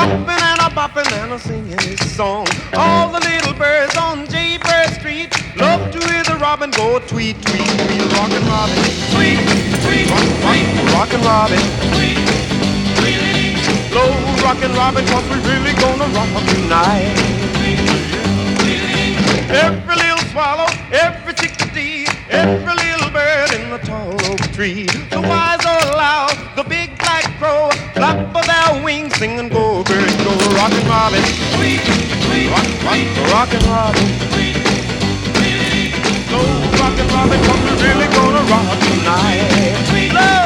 hopping and a bopping and a singing his song. All the little birds on Jaybird Street love to hear the robin go tweet, tweet, tweet. Rockin' Robin, tweet, tweet, tweet. Rockin' Robin, tweet, tweet. Blow Rockin' Robin, 'cause we really gonna rock tonight. Every little swallow, every chickadee, every little bird in the tall oak tree. The wise old owl, the big black crow, flap of their wings, sing and go, birds go. Rockin' Robin, tweet, tweet, rock, rock, rockin' Robin, tweet, tweet. Go Rockin' Robin, 'cause we're really gonna rock tonight. Tweet, love.